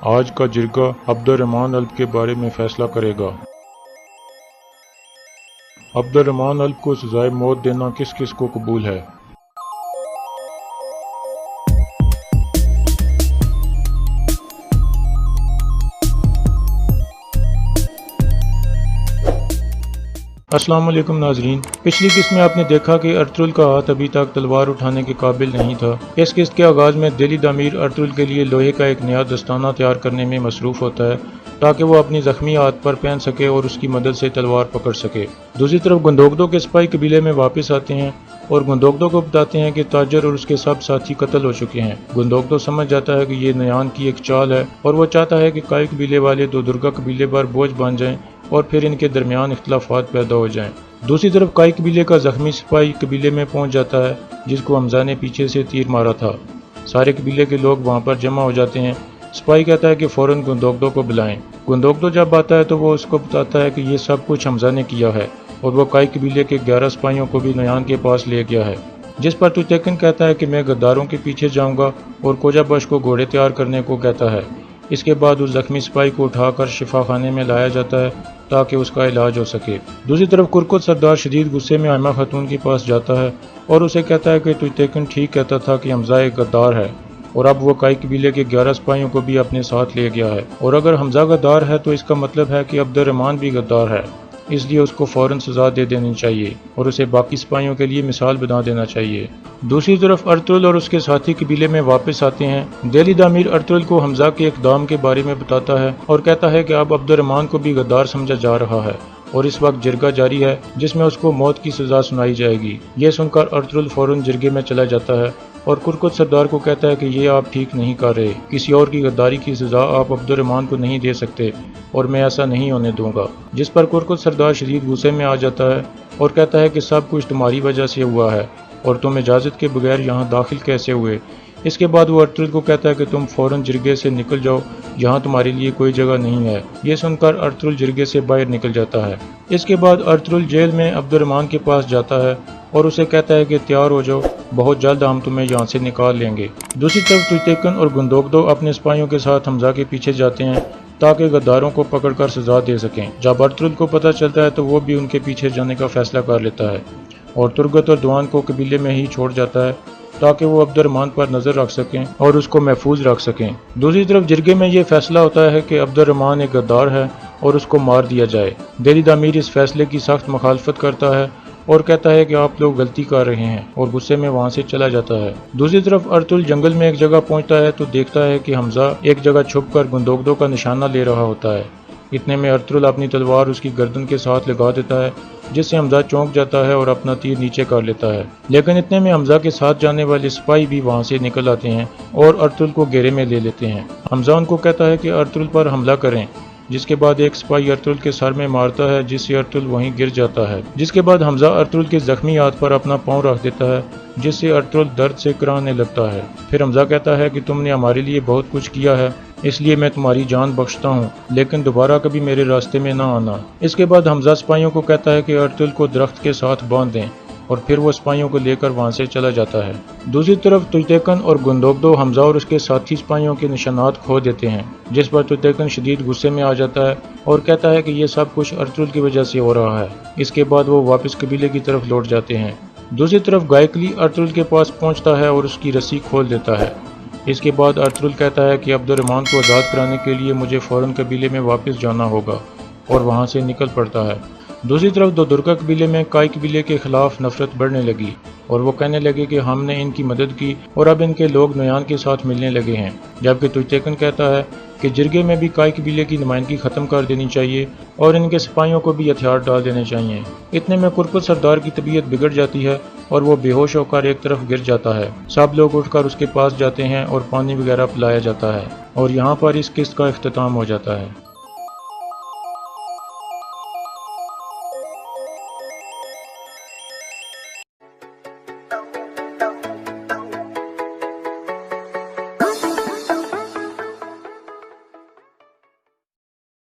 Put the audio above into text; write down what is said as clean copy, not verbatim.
आज का जिरगा अब्दुर्रहमान अल्प के बारे में फैसला करेगा। अब्दुर्रहमान अल्प को सजाए मौत देना किस किस को कबूल है? अस्सलाम वालेकुम नाजरीन। पिछली किस्त में आपने देखा कि अर्तुगरुल का हाथ अभी तक तलवार उठाने के काबिल नहीं था। इस किस्त के आगाज में दिल्ली दामिर अर्तुगरुल के लिए लोहे का एक नया दस्ताना तैयार करने में मसरूफ होता है ताकि वो अपनी जख्मी हाथ पर पहन सके और उसकी मदद से तलवार पकड़ सके। दूसरी तरफ गुंदोगदो के सिपाही कबीले में वापस आते हैं और गुंदोगदो को बताते हैं कि ताजर और उसके सब साथी कत्ल हो चुके हैं। गुंदोगदो समझ जाता है कि ये नयान की एक चाल है और वो चाहता है कि काई कबीले वाले दो दुर्गा कबीले पर बोझ बन जाएं और फिर इनके दरमियान इख्तलाफात पैदा हो जाएं। दूसरी तरफ काई कबीले का जख्मी सिपाही कबीले में पहुंच जाता है जिसको हमजा ने पीछे से तीर मारा था। सारे कबीले के लोग वहां पर जमा हो जाते हैं। सिपाही कहता है कि फौरन गुंदोगदो को बुलाएं। गुंदोगदो जब आता है तो वो उसको बताता है कि ये सब कुछ हमजा ने किया है और वो काई कबीले के 11 सिपाहियों को भी नयान के पास ले गया है। जिस पर तुतैकन कहता है कि मैं गद्दारों के पीछे जाऊंगा और कोजाबश को घोड़े तैयार करने को कहता है। इसके बाद उस जख्मी सिपाही को उठाकर शिफा खाने में लाया जाता है ताकि उसका इलाज हो सके। दूसरी तरफ कुरकुत सरदार शदीद गुस्से में आयमा खातून के पास जाता है और उसे कहता है कि तुतैकन ठीक कहता था कि हमजा एक गद्दार है और अब वो काई कबीले के 11 सिपाहियों को भी अपने साथ ले गया है और अगर हमजा गद्दार है तो इसका मतलब है कि अब्दुर्रहमान भी गद्दार है, इसलिए उसको फौरन सजा दे देनी चाहिए और उसे बाकी सिपाहियों के लिए मिसाल बना देना चाहिए। दूसरी तरफ अर्तुगरुल और उसके साथी कबीले में वापस आते हैं। दिल्ली दामिर अर्तुगरुल को हमजा के इक़दाम के बारे में बताता है और कहता है कि अब अब्दुर्रहमान को भी गद्दार समझा जा रहा है और इस वक्त जिरगा जारी है जिसमें उसको मौत की सजा सुनाई जाएगी। ये सुनकर अर्तुगरुल फौरन जिरगे में चला जाता है और कुरकुत सरदार को कहता है कि ये आप ठीक नहीं कर रहे, किसी और की गद्दारी की सजा आप अब्दुर्रहमान को नहीं दे सकते और मैं ऐसा नहीं होने दूंगा। जिस पर कुरकुत सरदार शदीद गुस्से में आ जाता है और कहता है कि सब कुछ तुम्हारी वजह से हुआ है और तुम इजाज़त के बगैर यहाँ दाखिल कैसे हुए। इसके बाद वो अर्तुगरुल को कहता है कि तुम फौरन जिरगे से निकल जाओ, यहाँ तुम्हारे लिए कोई जगह नहीं है। ये सुनकर अर्तुगरुल जिरगे से बाहर निकल जाता है। इसके बाद अर्तुगरुल जेल में अब्दुर्रहमान के पास जाता है और उसे कहता है कि तैयार हो जाओ, बहुत जल्द हम तुम्हें यहाँ से निकाल लेंगे। दूसरी तरफ तुतैकन और गुंदोगदो अपने सिपाहियों के साथ हमजा के पीछे जाते हैं ताकि गद्दारों को पकड़कर सजा दे सकें। जब अर्तुगरुल को पता चलता है तो वो भी उनके पीछे जाने का फैसला कर लेता है और तुर्गत और दुआन को कबीले में ही छोड़ जाता है ताकि वो अब्दुर्रहमान पर नजर रख सकें और उसको महफूज रख सकें। दूसरी तरफ जिरगे में ये फैसला होता है कि अब्दुर्रहमान एक गद्दार है और उसको मार दिया जाए। दिल्ली दामिर इस फैसले की सख्त मुखालफत करता है और कहता है कि आप लोग गलती कर रहे हैं और गुस्से में वहां से चला जाता है। दूसरी तरफ अर्तुगरुल जंगल में एक जगह पहुंचता है तो देखता है कि हमजा एक जगह छुपकर गुंदोगदो का निशाना ले रहा होता है। इतने में अर्तुगरुल अपनी तलवार उसकी गर्दन के साथ लगा देता है जिससे हमजा चौंक जाता है और अपना तीर नीचे कर लेता है। लेकिन इतने में हमजा के साथ जाने वाले सिपाही भी वहां से निकल आते हैं और अर्तुगरुल को घेरे में ले लेते हैं। हमजा उनको कहता है कि अर्तुगरुल पर हमला करें, जिसके बाद एक सिपाही अर्तुगरुल के सर में मारता है जिससे अर्तुगरुल वहीं गिर जाता है। जिसके बाद हमजा अर्तुगरुल के जख्मी हाथ पर अपना पांव रख देता है जिससे अर्तुगरुल दर्द से कराहने लगता है। फिर हमजा कहता है कि तुमने हमारे लिए बहुत कुछ किया है, इसलिए मैं तुम्हारी जान बख्शता हूँ, लेकिन दोबारा कभी मेरे रास्ते में ना आना। इसके बाद हमजा सिपाहियों को कहता है कि अर्तुगरुल को दरख्त के साथ बांध दें और फिर वो सिपाहियों को लेकर वहां से चला जाता है। दूसरी तरफ तुतैकन और गुंदोगदो हमजा और उसके साथी सिपाहियों के निशानात खो देते हैं, जिस पर तुतैकन शदीद गुस्से में आ जाता है और कहता है कि ये सब कुछ अर्तुगरुल की वजह से हो रहा है। इसके बाद वो वापस कबीले की तरफ लौट जाते हैं। दूसरी तरफ गायकली अर्तुगरुल के पास पहुंचता है और उसकी रस्सी खोल देता है। इसके बाद अर्तुगरुल कहता है कि अब्दुर्रहमान को आज़ाद कराने के लिए मुझे फौरन कबीले में वापस जाना होगा और वहां से निकल पड़ता है। दूसरी तरफ दो दुर्गा कबीले में काई कबीले के खिलाफ नफरत बढ़ने लगी और वो कहने लगे कि हमने इनकी मदद की और अब इनके लोग नयान के साथ मिलने लगे हैं। जबकि तुतैकन कहता है कि जिरगे में भी काई कबीले की नुमाइंदगी खत्म कर देनी चाहिए और इनके सिपाहियों को भी हथियार डाल देने चाहिए। इतने में कुरकुत सरदार की तबीयत बिगड़ जाती है और वो बेहोश होकर एक तरफ गिर जाता है। सब लोग उठकर उसके पास जाते हैं और पानी वगैरह पिलाया जाता है और यहाँ पर इस किस्त का इख्तिताम हो जाता है।